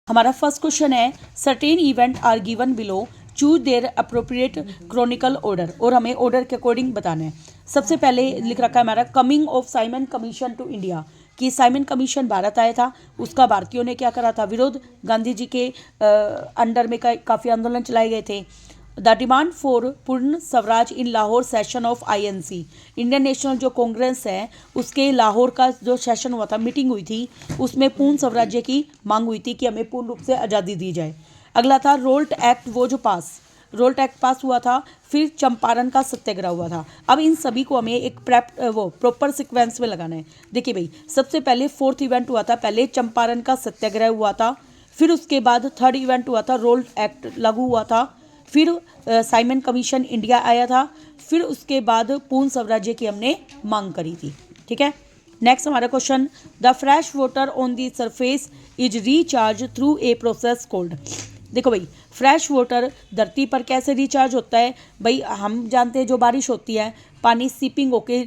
हमारा first question है certain event are given below, choose their appropriate chronological order, और हमें ऑर्डर के अकॉर्डिंग बताना है। सबसे पहले लिख रखा है हमारा coming of Simon commission to India, कि साइमन कमीशन भारत आया था, उसका भारतीयों ने क्या करा था, विरोध। गांधी जी के अंडर में काफ़ी आंदोलन चलाए गए थे। The demand for Purna Swaraj in Lahore session of INC, Indian national जो कांग्रेस है उसके लाहौर का जो सेशन हुआ था, मीटिंग हुई थी, उसमें पूर्ण स्वराज्य की मांग हुई थी कि हमें पूर्ण रूप से आज़ादी दी जाए। अगला था रोल्ट एक्ट, वो जो रोल्ट एक्ट पास हुआ था। फिर चंपारण का सत्याग्रह हुआ था। अब इन सभी को हमें एक प्रॉपर सिक्वेंस में लगाना है। देखिए भाई, सबसे पहले फोर्थ इवेंट हुआ था, पहले चंपारण का सत्याग्रह हुआ था, फिर उसके बाद थर्ड इवेंट हुआ था, रोल्ट एक्ट लागू हुआ था, फिर साइमन कमीशन इंडिया आया था, फिर उसके बाद पूर्ण स्वराज्य की हमने मांग करी थी। ठीक है, नेक्स्ट हमारा question, the fresh water on the surface is recharge through a process cold. देखो भाई, फ्रेश वाटर धरती पर कैसे रिचार्ज होता है भाई, हम जानते हैं जो बारिश होती है पानी सीपिंग होके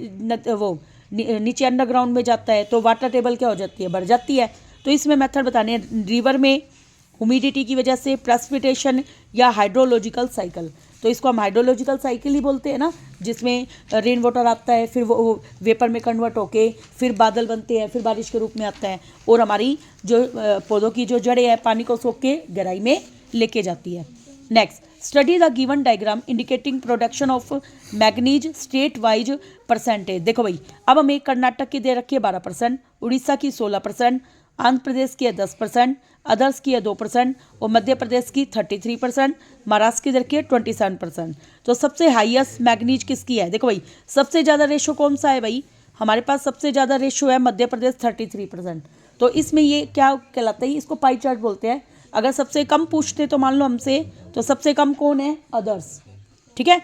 नीचे अंडरग्राउंड में जाता है, तो वाटर टेबल क्या हो जाती है, बढ़ जाती है। तो इसमें मेथड बताने हैं, रिवर में ह्यूमिडिटी की वजह से, प्रेसिपिटेशन, या हाइड्रोलॉजिकल साइकिल। तो इसको हम हाइड्रोलॉजिकल साइकिल ही बोलते हैं ना, जिसमें रेन वाटर आता है, फिर वो वेपर में कन्वर्ट होके फिर बादल बनते हैं, फिर बारिश के रूप में आता है, और हमारी जो पौधों की जो जड़ें हैं पानी को सोख के गहराई में लेके जाती है। Next, study the given diagram indicating production of manganese state wise percentage. देखो भाई, अब हमें कर्नाटक की दे रखी है 12%, उड़ीसा की 16%, आंध्र प्रदेश की है 10%, अदर्स की है 2%, और मध्य प्रदेश की 33%, महाराष्ट्र की दर की है 27%। तो सबसे हाईएस्ट मैग्नीज किसकी है? देखो भाई, सबसे ज़्यादा रेशो कौन सा है भाई, हमारे पास सबसे ज़्यादा रेशो है मध्य प्रदेश 33%। तो इसमें ये क्या कहलाता है, इसको पाई चार्ट बोलते हैं। अगर सबसे कम पूछते तो मान लो हमसे, तो सबसे कम कौन है, अदर्स। ठीक है,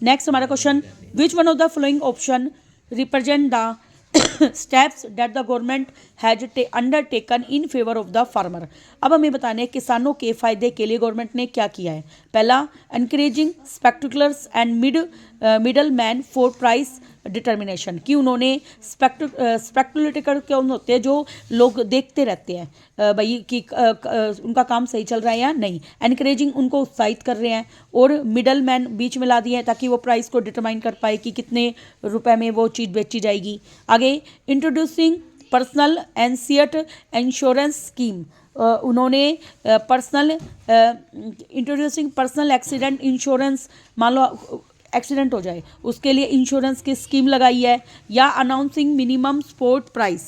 नेक्स्ट हमारा question, which one of the following option represent the steps that the government has undertaken in favour of the farmer. अब हमें बताने हैं किसानों के फायदे के लिए गवर्नमेंट ने क्या किया है। पहला, encouraging speculators and middle man for price determination, कि उन्होंने स्पेक्टुलेटर कौन होते हैं, जो लोग देखते रहते हैं भाई कि उनका काम सही चल रहा है या नहीं, एनकरेजिंग उनको उत्साहित कर रहे हैं, और मिडल मैन बीच में ला दिए हैं ताकि वो प्राइस को डिटरमाइन कर पाए कि कितने रुपए में वो चीज़ बेची जाएगी। आगे, इंट्रोड्यूसिंग पर्सनल एनसीएट इंश्योरेंस स्कीम, उन्होंने इंट्रोड्यूसिंग पर्सनल एक्सीडेंट इंश्योरेंस, मान लो एक्सीडेंट हो जाए उसके लिए इंश्योरेंस की स्कीम लगाई है, या अनाउंसिंग मिनिमम सपोर्ट प्राइस।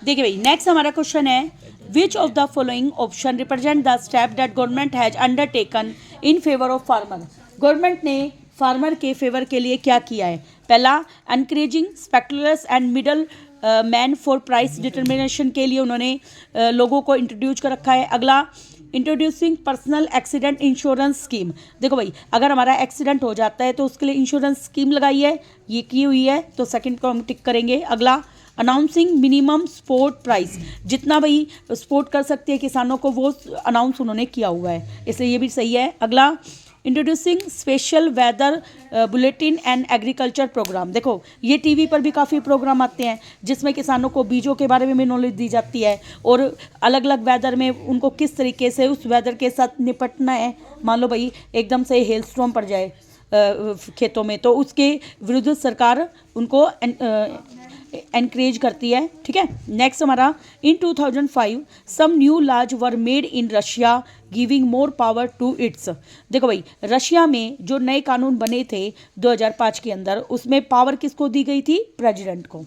देखिए भाई, नेक्स्ट हमारा क्वेश्चन है, which of the following option represent the step that government has undertaken in favour of farmer. Government ने फार्मर के फेवर के लिए क्या किया है। पहला, encouraging speculators and middle man for price determination के लिए उन्होंने लोगों को इंट्रोड्यूस कर रखा है। अगला, introducing personal accident insurance scheme. देखो भाई, अगर हमारा एक्सीडेंट हो जाता है तो उसके लिए इंश्योरेंस स्कीम लगाई है, ये की हुई है, तो सेकंड को हम टिक करेंगे। अगला, अनाउंसिंग मिनिमम सपोर्ट प्राइस, जितना भाई सपोर्ट कर सकते हैं किसानों को वो अनाउंस उन्होंने किया हुआ है, इसलिए ये भी सही है। अगला, introducing special weather bulletin and agriculture programme. देखो, ये टीवी पर भी काफ़ी प्रोग्राम आते हैं जिसमें किसानों को बीजों के बारे में नॉलेज दी जाती है, और अलग अलग वेदर में उनको किस तरीके से उस वेदर के साथ निपटना है। मान लो भाई एकदम से हेल स्टॉर्म पड़ जाए खेतों में, तो उसके विरुद्ध सरकार उनको एनकरेज करती है। ठीक है, नेक्स्ट हमारा, in 2005 some new laws were made in Russia giving more power to its. देखो भाई, रशिया में जो नए कानून बने थे 2005 के अंदर, उसमें पावर किसको दी गई थी, प्रेसिडेंट को।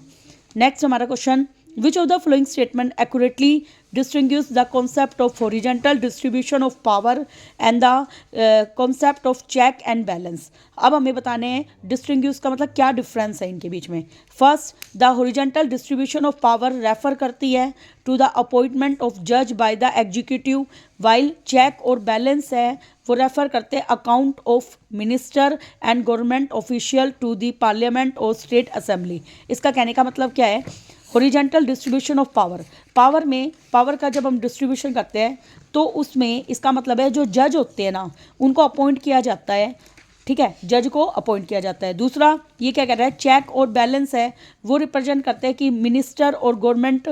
नेक्स्ट हमारा question, which of the following statement accurately distinguish the concept of horizontal distribution of power and the concept of check and balance। अब हमें बताने हैं distinguish का मतलब क्या डिफरेंस है इनके बीच में। First, the horizontal distribution of power refer करती है टू द अपॉइंटमेंट ऑफ जज by the executive, while check और बैलेंस है वो रेफर करते हैं account of minister and government official to the parliament और स्टेट असेंबली। इसका कहने का मतलब क्या है, horizontal distribution of power, power में पावर का जब हम डिस्ट्रीब्यूशन करते हैं तो उसमें इसका मतलब है जो जज होते हैं ना, उनको अपॉइंट किया जाता है ठीक है, जज को अपॉइंट किया जाता है। दूसरा ये क्या कह रहा है, चेक और बैलेंस है वो रिप्रेजेंट करते हैं कि मिनिस्टर और गवर्नमेंट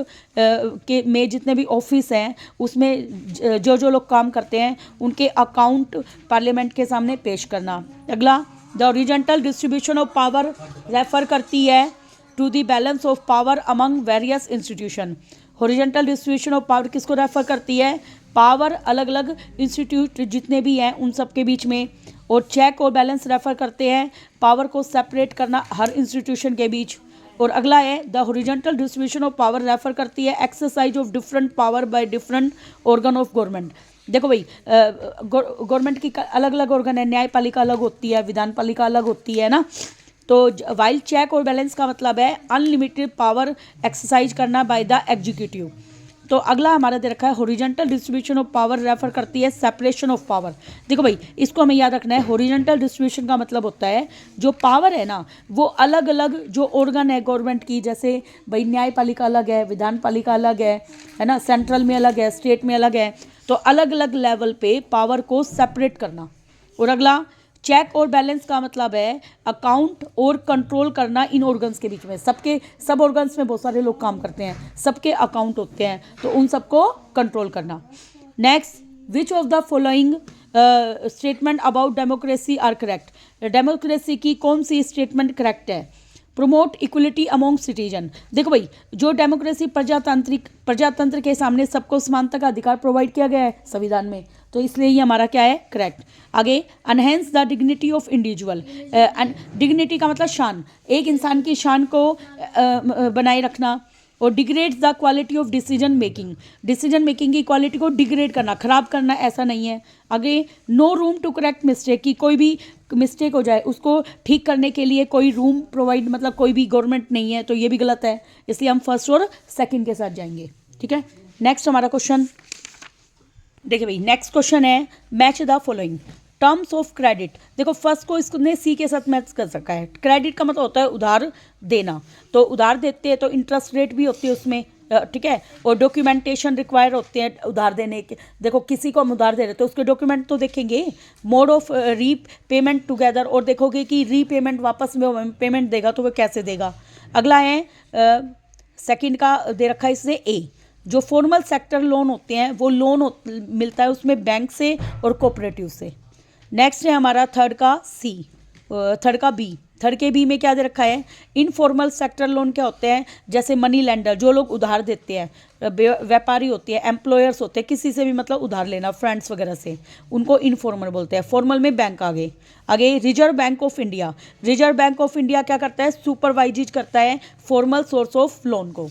के में जितने भी ऑफिस हैं उसमें जो जो लोग काम करते हैं उनके अकाउंट पार्लियामेंट के सामने पेश करना। अगला, the horizontal distribution of power refer करती है to the balance of power among various institution. Horizontal distribution of power किसको रेफर करती है, पावर अलग अलग इंस्टीट्यूट जितने भी हैं उन सब के बीच में। और चेक और बैलेंस रेफर करते हैं पावर को सेपरेट करना हर इंस्टीट्यूशन के बीच। और अगला है, the horizontal distribution of power refer करती है exercise of different power by different organ of government. देखो भाई, गवर्नमेंट की अलग अलग ऑर्गन है, न्यायपालिका अलग होती है, विधानपालिका अलग होती है ना। तो वाइल चेक और बैलेंस का मतलब है अनलिमिटेड पावर एक्सरसाइज करना बाय द एग्जीक्यूटिव। तो अगला हमारा दे रखा है, horizontal distribution of power refer करती है सेपरेशन ऑफ पावर। देखो भाई, इसको हमें याद रखना है, हॉरिजॉन्टल डिस्ट्रीब्यूशन का मतलब होता है जो पावर है ना वो अलग अलग जो ऑर्गन है गवर्नमेंट की, जैसे भाई न्यायपालिका अलग है, विधानपालिका अलग है ना, सेंट्रल में अलग है, स्टेट में अलग है, तो अलग अलग लेवल पे पावर को सेपरेट करना। और अगला, चेक और बैलेंस का मतलब है अकाउंट और कंट्रोल करना इन ऑर्गन्स के बीच में। सब ऑर्गन्स में बहुत सारे लोग काम करते हैं, सबके अकाउंट होते हैं, तो उन सबको कंट्रोल करना। Next, which of the following statement about democracy are correct. Democracy की कौन सी स्टेटमेंट करेक्ट है। Promote equality among citizen. देखो भाई, जो डेमोक्रेसी प्रजातंत्र के सामने सबको समानता का अधिकार प्रोवाइड किया गया है संविधान में, तो इसलिए ये हमारा क्या है, करेक्ट। आगे, enhance the dignity of individual. Dignity का मतलब शान, एक इंसान की शान को बनाए रखना। और degrades the quality of decision making की क्वालिटी को डिग्रेड करना, खराब करना, ऐसा नहीं है। आगे, no room to correct mistake, की कोई भी मिस्टेक हो जाए उसको ठीक करने के लिए कोई रूम प्रोवाइड, मतलब कोई भी गवर्नमेंट नहीं है, तो ये भी गलत है, इसलिए हम फर्स्ट और सेकंड के साथ जाएंगे। ठीक है, नेक्स्ट हमारा क्वेश्चन देखिए भाई, नेक्स्ट क्वेश्चन है, match the following terms of credit. देखो, फर्स्ट को इसने सी के साथ मैच कर सका है। क्रेडिट का मतलब होता है उधार देना, तो उधार देते हैं तो इंटरेस्ट रेट भी होती है उसमें, ठीक है। और डॉक्यूमेंटेशन रिक्वायर होते हैं उधार देने के। देखो, किसी को हम उधार दे रहे तो उसके डॉक्यूमेंट तो देखेंगे। मोड ऑफ रीपेमेंट टुगेदर, और देखोगे कि रीपेमेंट वापस में पेमेंट देगा तो वो कैसे देगा। अगला है, सेकंड का दे रखा है इससे ए, जो फॉर्मल सेक्टर लोन होते हैं वो लोन मिलता है उसमें बैंक से और कोऑपरेटिव से। नेक्स्ट है हमारा थर्ड का बी। थर्ड के बी में क्या दे रखा है, इनफॉर्मल सेक्टर लोन क्या होते हैं, जैसे मनी लेंडर, जो लोग उधार देते हैं, व्यापारी होते हैं, एम्प्लॉयर्स होते हैं, किसी से भी मतलब उधार लेना, फ्रेंड्स वगैरह से, उनको इनफॉर्मल बोलते हैं। फॉर्मल में बैंक आगे रिजर्व बैंक ऑफ इंडिया क्या करता है, सुपरवाइज करता है फॉर्मल सोर्स ऑफ लोन को।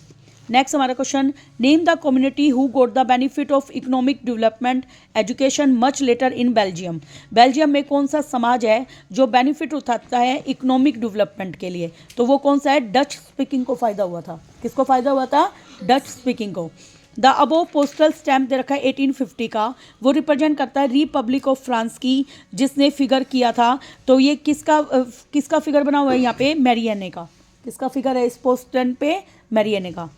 नेक्स्ट हमारा question, name the community who got the benefit of economic development education much later in Belgium. Belgium में कौन सा समाज है जो बेनिफिट उठाता है इकोनॉमिक डेवलपमेंट के लिए, तो वो कौन सा है, डच स्पीकिंग को फायदा हुआ था। किसको फायदा हुआ था, डच स्पीकिंग को। द अबोव पोस्टल स्टैम्प दे रखा है 1850 का, वो रिप्रेजेंट करता है रिपब्लिक ऑफ फ्रांस की, जिसने फिगर किया था। तो ये किसका फिगर बना हुआ है यहाँ पे, मैरियने का। किसका फिगर है इस पोस्ट स्टैम्प पे, मैरियने का।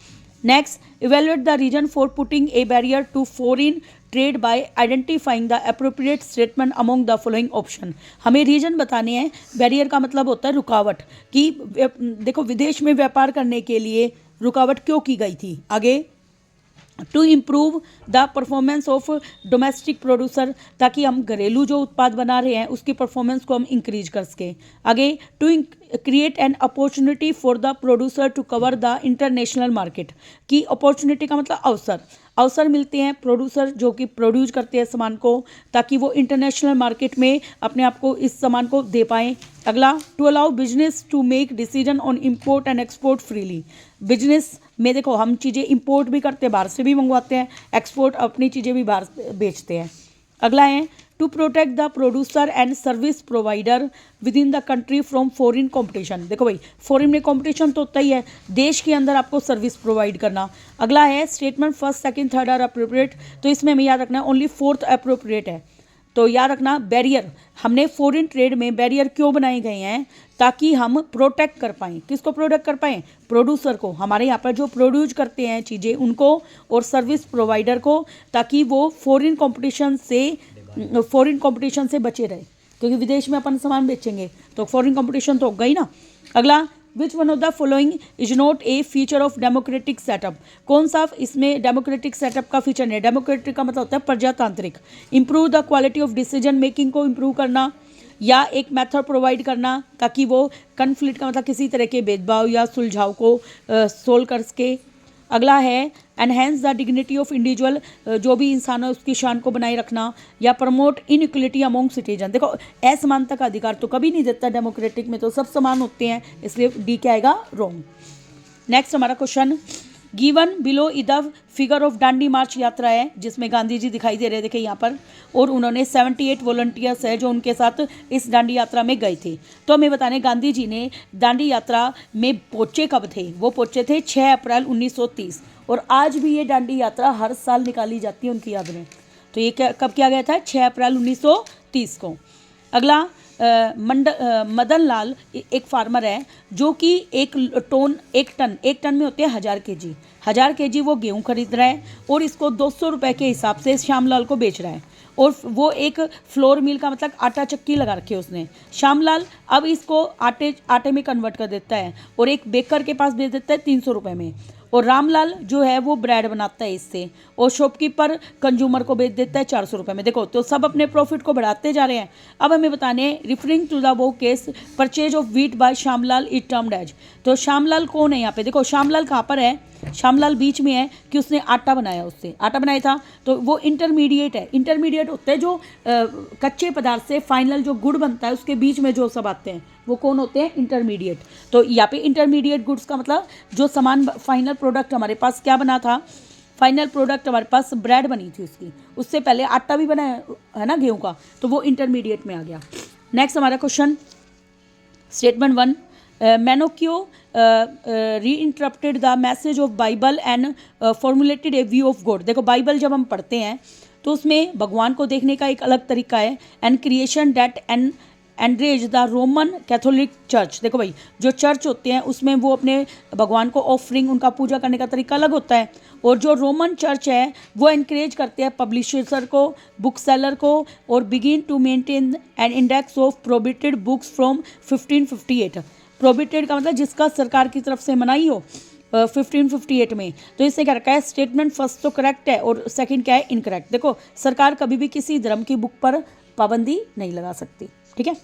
Next, evaluate the reason for putting a barrier to foreign trade by identifying the appropriate statement among the following option. हमें रीजन बताने हैं। बैरियर का मतलब होता है रुकावट, कि देखो विदेश में व्यापार करने के लिए रुकावट क्यों की गई थी। आगे, to improve the performance of domestic producer, ताकि हम घरेलू जो उत्पाद बना रहे हैं उसकी परफॉर्मेंस को हम इंक्रीज कर सकें। आगे, to create an opportunity for the producer to cover the international market, की अपॉर्चुनिटी का मतलब अवसर मिलते हैं प्रोड्यूसर जो कि प्रोड्यूस करते हैं सामान को, ताकि वो इंटरनेशनल मार्केट में अपने आप को इस सामान को दे पाएँ। अगला, to allow business to make decision on import and export freely. Business में देखो हम चीज़ें इंपोर्ट भी करते हैं, बाहर से भी मंगवाते हैं, एक्सपोर्ट अपनी चीज़ें भी बाहर बेचते हैं। अगला है, to protect the producer and service provider within the country from foreign competition. देखो भाई, फॉरेन में कंपटीशन तो होता ही है, देश के अंदर आपको सर्विस प्रोवाइड करना। अगला है, statement first second third are appropriate, तो इसमें हमें याद रखना है ओनली फोर्थ अप्रोप्रिएट है। तो याद रखना, बैरियर, हमने फॉरेन ट्रेड में बैरियर क्यों बनाए गए हैं, ताकि हम प्रोटेक्ट कर पाएँ। किसको प्रोटेक्ट कर पाएँ, प्रोड्यूसर को, हमारे यहाँ पर जो प्रोड्यूस करते हैं चीज़ें उनको, और सर्विस प्रोवाइडर को, ताकि वो फॉरेन कंपटीशन से बचे रहे। क्योंकि विदेश में अपन सामान बेचेंगे तो फॉरेन कंपटीशन तो होगा ही ना। अगला, विच one of the following is not a feature of democratic setup, कौन सा इसमें डेमोक्रेटिक सेटअप का फीचर नहीं है। डेमोक्रेटिक का मतलब होता है प्रजातांत्रिक। Improve the quality of decision making को इंप्रूव करना, या एक मेथड प्रोवाइड करना ताकि वो कन्फ्लिक्ट का मतलब किसी तरह के भेदभाव या सुलझाव को सोल्व कर सके। अगला है enhance the dignity of individual, जो भी इंसान है उसकी शान को बनाए रखना, या प्रमोट इनइक्वलिटी अमोंग सिटीजन। देखो असमानता का अधिकार तो कभी नहीं देता डेमोक्रेटिक में, तो सब समान होते हैं, इसलिए डी क्या आएगा, रॉन्ग। नेक्स्ट हमारा question, given below the figure of Dandi march यात्रा है जिसमें गांधी जी दिखाई दे रहे, देखिए यहाँ पर, और उन्होंने 78 वॉलंटियर्स है जो उनके साथ इस दांडी यात्रा में गए थे। तो हमें बताने गांधी जी ने दांडी यात्रा में पहुँचे कब थे, वो पहुँचे थे 6 अप्रैल 1930, और आज भी ये दांडी यात्रा हर साल निकाली जाती है उनकी याद में। तो ये कब किया गया था, 6 अप्रैल 1930 को। अगला, मदन लाल एक फार्मर है जो कि एक टन में होते हैं 1000 केजी, 1000 केजी वो गेहूं खरीद रहा है और इसको 200 रुपये के हिसाब से श्यामलाल को बेच रहा है, और वो एक फ्लोर मिल का मतलब आटा चक्की लगा रखी है उसने। श्यामलाल अब इसको आटे में कन्वर्ट कर देता है और एक बेकर के पास बेच देता है 300 रुपये में, और रामलाल जो है वो ब्रेड बनाता है इससे, और शॉपकीपर कंज्यूमर को बेच देता है 400 रुपये में। देखो तो सब अपने प्रॉफिट को बढ़ाते जा रहे हैं। अब हमें बताने, रिफरिंग टू द वो case purchase of wheat by Shyamlal is termed as, तो श्यामलाल कौन है यहाँ पे, देखो श्यामलाल कहाँ पर है, श्यामलाल बीच में है कि उसने आटा बनाया, उससे आटा बनाया था, तो वो इंटरमीडिएट है। इंटरमीडिएट होता है जो कच्चे पदार्थ से फाइनल जो गुड़ बनता है उसके बीच में जो सब आते हैं वो कौन होते हैं, इंटरमीडिएट। तो यहाँ पे इंटरमीडिएट गुड्स का मतलब जो सामान फाइनल प्रोडक्ट हमारे पास क्या बना था, फाइनल प्रोडक्ट हमारे पास ब्रेड बनी थी उसकी, उससे पहले आटा भी बना है ना गेहूं का, तो वो इंटरमीडिएट में आ गया। नेक्स्ट हमारा क्वेश्चन, स्टेटमेंट 1, मैनोक्यो reinterpreted the message of Bible and formulated a view of God. देखो बाइबल जब हम पढ़ते हैं तो उसमें भगवान को देखने का एक अलग तरीका है, and creation that enraged the Roman Catholic church. देखो भाई जो चर्च होते हैं उसमें वो अपने भगवान को ऑफरिंग, उनका पूजा करने का तरीका अलग होता है, और जो रोमन चर्च है वो एनकरेज करते हैं पब्लिशर को, बुक सेलर को, और begin to maintain an index of prohibited books from 1558। Prohibited का मतलब जिसका सरकार की तरफ से मनाही हो 1558 में। तो इससे क्या रखा है, स्टेटमेंट फर्स्ट तो करेक्ट है और सेकंड क्या है, इनकरेक्ट। देखो सरकार कभी भी किसी धर्म की बुक पर पाबंदी नहीं लगा सकती, ठीक है।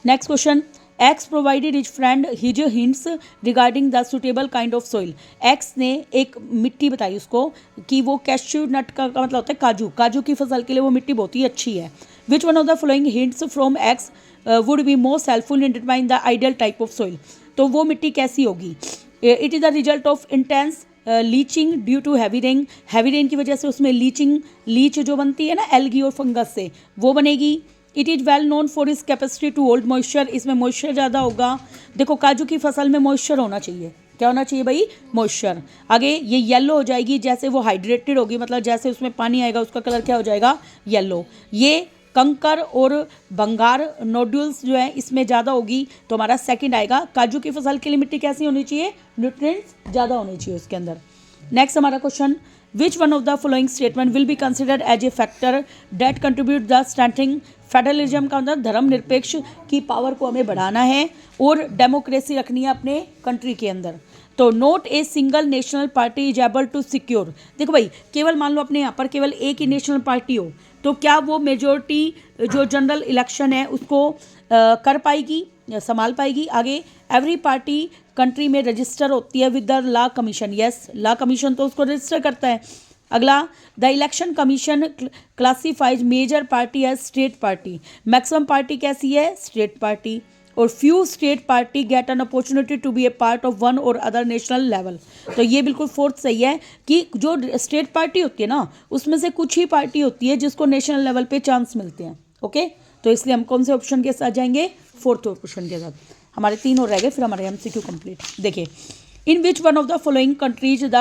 Next question, x provided his friend his hints regarding the suitable kind of soil. X ने एक मिट्टी बताई उसको कि वो कैश्यू नट का मतलब होता है काजू की फसल के लिए वो मिट्टी बहुत ही अच्छी है। Which one of the following hints from X would be most helpful in determine the ideal type of soil. तो वो मिट्टी कैसी होगी, it is the result of intense leaching due to heavy rain की वजह से उसमें लीच जो बनती है ना एल्गी और फंगस से, वो बनेगी। It is well known for इस कैपेसिटी टू होल्ड मॉइस्चर, इसमें मॉइस्चर ज़्यादा होगा। देखो काजू की फसल में मॉइस्चर होना चाहिए, क्या होना चाहिए भाई, मॉइस्चर। आगे ये येलो हो जाएगी जैसे वो हाइड्रेटेड होगी, मतलब जैसे उसमें पानी आएगा उसका कलर क्या हो जाएगा, येलो। ये कंकर और भंगार नोड्यूल्स जो है इसमें ज़्यादा होगी, तो हमारा सेकंड आएगा। काजू की फसल के लिए मिट्टी कैसी होनी चाहिए, न्यूट्रिएंट्स ज़्यादा होने चाहिए उसके अंदर। नेक्स्ट हमारा question, which one of the following statement will be considered as a factor that contribute the strengthening federalism का मतलब धर्मनिरपेक्ष की पावर को हमें बढ़ाना है और डेमोक्रेसी रखनी है अपने कंट्री के अंदर। तो not a single national party is able to secure. देखो भाई केवल मान लो अपने यहाँ पर केवल एक ही नेशनल पार्टी हो तो क्या वो मेजोरिटी जो जनरल इलेक्शन है उसको कर पाएगी, संभाल पाएगी। आगे एवरी पार्टी कंट्री में रजिस्टर होती है with the law commission, yes law commission तो उसको रजिस्टर करता है। अगला, the election commission classifies major party as state party, maximum party कैसी है, स्टेट पार्टी। और few state party get an opportunity to be a part of one or other national level. तो ये बिल्कुल फोर्थ सही है कि जो स्टेट पार्टी होती है ना उसमें से कुछ ही पार्टी होती है जिसको नेशनल लेवल पे चांस मिलते हैं, ओके। तो इसलिए हम कौन से ऑप्शन के साथ जाएंगे, फोर्थ ऑप्शन के साथ। हमारे 3 और रह गए, फिर हमारे MCQ कंप्लीट। देखिए, in which one of the following countries the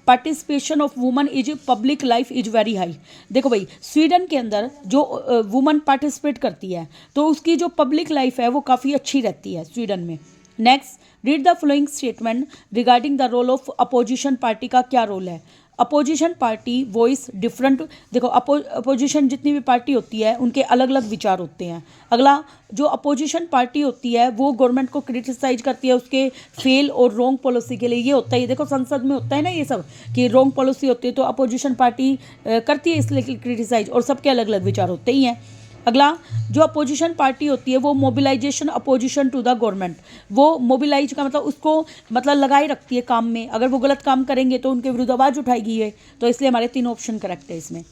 participation of woman is public life is very high. देखो भाई स्वीडन के अंदर जो वुमन पार्टिसिपेट करती है तो उसकी जो पब्लिक लाइफ है वो काफ़ी अच्छी रहती है स्वीडन में। Next, read the following statement regarding the role of opposition party का क्या रोल है। Opposition party voice different. देखो अपोजिशन जितनी भी पार्टी होती है उनके अलग अलग विचार होते हैं। अगला, जो अपोजिशन पार्टी होती है वो गवर्नमेंट को क्रिटिसाइज करती है उसके फेल और रॉन्ग पॉलिसी के लिए। ये होता है, ये देखो संसद में होता है ना ये सब कि रॉन्ग पॉलिसी होती है तो अपोजिशन पार्टी करती है इसलिए क्रिटिसाइज, और सबके अलग अलग विचार होते ही हैं। अगला, जो अपोजिशन पार्टी होती है वो mobilization opposition to the government, वो मोबिलाइज का मतलब उसको मतलब लगाए रखती है काम में। अगर वो गलत काम करेंगे तो उनके विरुद्ध आवाज़ उठाएगी है। तो इसलिए हमारे 3 ऑप्शन करेक्ट है इसमें।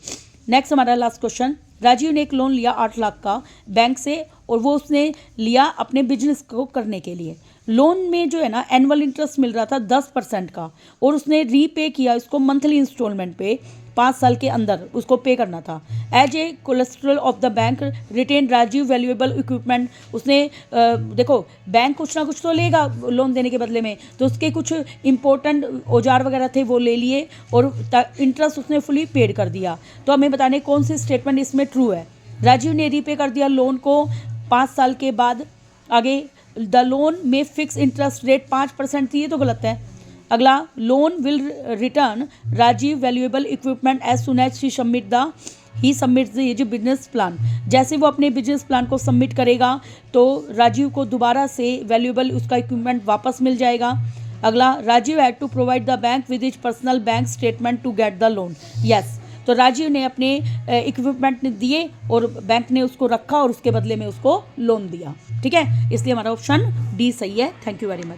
नेक्स्ट हमारा लास्ट क्वेश्चन, राजीव ने एक लोन लिया 8 लाख का बैंक से और वो उसने लिया अपने बिजनेस को करने के लिए। लोन में जो है ना एनुअल इंटरेस्ट मिल रहा था 10% का, और उसने रीपे किया इसको मंथली इंस्टॉलमेंट पे 5 साल के अंदर उसको पे करना था। As a collateral of the bank retain Rajiv valuable equipment, उसने देखो बैंक कुछ ना कुछ तो लेगा लोन देने के बदले में, तो उसके कुछ इंपॉर्टेंट औजार वगैरह थे वो ले लिए और इंटरेस्ट उसने फुली पेड कर दिया। तो हमें बताने कौन सी स्टेटमेंट इसमें ट्रू है। राजीव ने रीपे कर दिया लोन को 5 साल के बाद। आगे, द लोन में फिक्स इंटरेस्ट रेट 5% थी, ये तो गलत है। अगला, loan will return Rajiv valuable equipment as soon as he submits ये जो बिजनेस प्लान, जैसे वो अपने बिजनेस प्लान को सबमिट करेगा तो राजीव को दोबारा से वैल्यूएबल उसका इक्विपमेंट वापस मिल जाएगा। अगला, Rajiv had to provide the bank with his personal bank statement to get the loan. Yes, तो राजीव ने अपने इक्विपमेंट दिए और बैंक ने उसको रखा और उसके बदले में उसको लोन दिया। ठीक है, इसलिए हमारा ऑप्शन डी सही है। Thank you very much.